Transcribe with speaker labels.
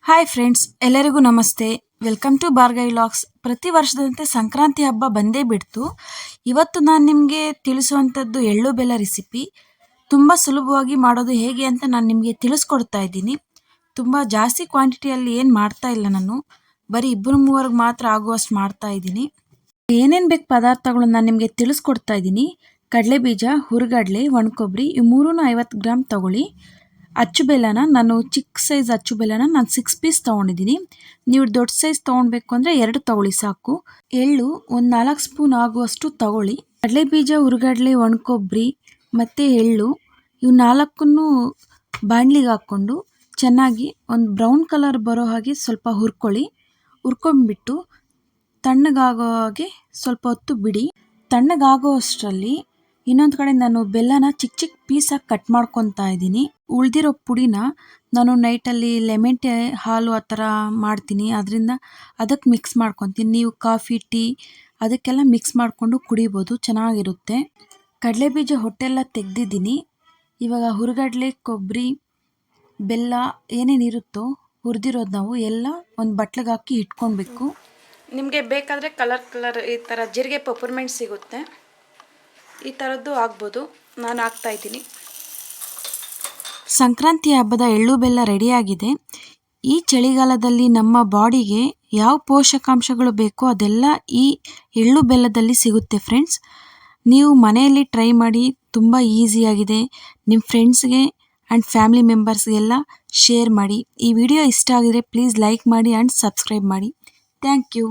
Speaker 1: Hi friends, ಎಲ್ಲರಿಗೂ ನಮಸ್ತೆ. Welcome to Bhargavi vlogs. ಪ್ರತಿ ವರ್ಷದಂತೆ ಸಂಕ್ರಾಂತಿ ಹಬ್ಬ ಬಂದೇ ಬಿಡ್ತು. ಇವತ್ತು ನಾನು ನಿಮಗೆ ತಿಳಿಸುವಂಥದ್ದು ಎಳ್ಳು ಬೆಲ್ಲ ರೆಸಿಪಿ. ತುಂಬ ಸುಲಭವಾಗಿ ಮಾಡೋದು ಹೇಗೆ ಅಂತ ನಾನು ನಿಮಗೆ ತಿಳಿಸ್ಕೊಡ್ತಾ ಇದ್ದೀನಿ. ತುಂಬ ಜಾಸ್ತಿ ಕ್ವಾಂಟಿಟಿಯಲ್ಲಿ ಏನು ಮಾಡ್ತಾ ಇಲ್ಲ, ನಾನು ಬರೀ 2-3 ಮಾತ್ರ ಆಗುವಷ್ಟು ಮಾಡ್ತಾ ಇದ್ದೀನಿ. ಏನೇನು ಬೇಕು ಪದಾರ್ಥಗಳು ನಾನು ನಿಮಗೆ ತಿಳಿಸ್ಕೊಡ್ತಾ ಇದ್ದೀನಿ. ಕಡಲೆಬೀಜ, ಹುರಿಗಡಲೆ, ಒಣಕೊಬ್ಬರಿ ಇವು 350 ಗ್ರಾಮ್ ತಗೊಳ್ಳಿ. ಅಚ್ಚು ಬೆಲ್ಲನ ನಾನು ಚಿಕ್ಕ ಸೈಜ್ ಅಚ್ಚು ಬೆಲ್ಲನ ನಾನು 6 ಪೀಸ್ ತೊಗೊಂಡಿದ್ದೀನಿ. ನೀವು ದೊಡ್ಡ ಸೈಜ್ ತೊಗೊಳ್ಬೇಕು ಅಂದರೆ 2 ತೊಗೊಳ್ಳಿ ಸಾಕು. ಎಳ್ಳು ಒಂದು 4 ಸ್ಪೂನ್ ಆಗುವಷ್ಟು ತಗೊಳ್ಳಿ. ಕಡಲೆಬೀಜ, ಹುರಿಗಡಲೆ, ಒಣಕೊಬ್ಬರಿ ಮತ್ತು ಎಳ್ಳು ಇವು 4ನ್ನು ಬಾಣಲಿಗೆ ಹಾಕ್ಕೊಂಡು ಚೆನ್ನಾಗಿ ಒಂದು ಬ್ರೌನ್ ಕಲರ್ ಬರೋ ಹಾಗೆ ಸ್ವಲ್ಪ ಹುರ್ಕೊಳ್ಳಿ. ಹುರ್ಕೊಂಡ್ಬಿಟ್ಟು ತಣ್ಣಗಾಗೋ ಹಾಗೆ ಸ್ವಲ್ಪ ಹೊತ್ತು ಬಿಡಿ. ತಣ್ಣಗಾಗೋ ಅಷ್ಟರಲ್ಲಿ ಇನ್ನೊಂದು ಕಡೆ ನಾನು ಬೆಲ್ಲನ ಚಿಕ್ಕ ಚಿಕ್ಕ ಪೀಸಾಗಿ ಕಟ್ ಮಾಡ್ಕೊತಾ ಇದ್ದೀನಿ. ಉಳಿದಿರೋ ಪುಡಿನ ನಾನು ನೈಟಲ್ಲಿ ಲೆಮನ್ ಹಾಲು ಆ ಥರ ಮಾಡ್ತೀನಿ, ಅದರಿಂದ ಅದಕ್ಕೆ ಮಿಕ್ಸ್ ಮಾಡ್ಕೊತೀನಿ. ನೀವು ಕಾಫಿ, ಟೀ ಅದಕ್ಕೆಲ್ಲ ಮಿಕ್ಸ್ ಮಾಡಿಕೊಂಡು ಕುಡಿಬೋದು, ಚೆನ್ನಾಗಿರುತ್ತೆ. ಕಡಲೆಬೀಜ ಹೊಟ್ಟೆಲ್ಲ ತೆಗೆದಿದ್ದೀನಿ. ಇವಾಗ ಹುರಿಗಡಲೆ, ಕೊಬ್ಬರಿ, ಬೆಲ್ಲ ಏನೇನಿರುತ್ತೋ ಹುರಿದಿರೋದು ನಾವು ಎಲ್ಲ ಒಂದು ಬಟ್ಲಿಗೆ ಹಾಕಿ ಇಟ್ಕೊಳ್ಬೇಕು. ನಿಮಗೆ ಬೇಕಾದರೆ ಕಲರ್ ಈ ಥರ ಜೀರಿಗೆ ಪೆಪ್ಪರ್ಮೆಂಟ್ ಸಿಗುತ್ತೆ, ಈ ಥರದ್ದು ಆಗ್ಬೋದು. ನಾನು ಹಾಕ್ತಾಯಿದ್ದೀನಿ. ಸಂಕ್ರಾಂತಿ ಹಬ್ಬದ ಎಳ್ಳು ಬೆಲ್ಲ ರೆಡಿಯಾಗಿದೆ. ಈ ಚಳಿಗಾಲದಲ್ಲಿ ನಮ್ಮ ಬಾಡಿಗೆ ಯಾವ ಪೋಷಕಾಂಶಗಳು ಬೇಕೋ ಅದೆಲ್ಲ ಈ ಎಳ್ಳು ಬೆಲ್ಲದಲ್ಲಿ ಸಿಗುತ್ತೆ ಫ್ರೆಂಡ್ಸ್. ನೀವು ಮನೆಯಲ್ಲಿ ಟ್ರೈ ಮಾಡಿ, ತುಂಬ ಈಸಿಯಾಗಿದೆ. ನಿಮ್ಮ ಫ್ರೆಂಡ್ಸ್ಗೆ ಆ್ಯಂಡ್ ಫ್ಯಾಮಿಲಿ ಮೆಂಬರ್ಸ್ಗೆಲ್ಲ ಶೇರ್ ಮಾಡಿ. ಈ ವಿಡಿಯೋ ಇಷ್ಟ ಆಗಿದರೆ ಪ್ಲೀಸ್ ಲೈಕ್ ಮಾಡಿ ಆ್ಯಂಡ್ ಸಬ್ಸ್ಕ್ರೈಬ್ ಮಾಡಿ. Thank you.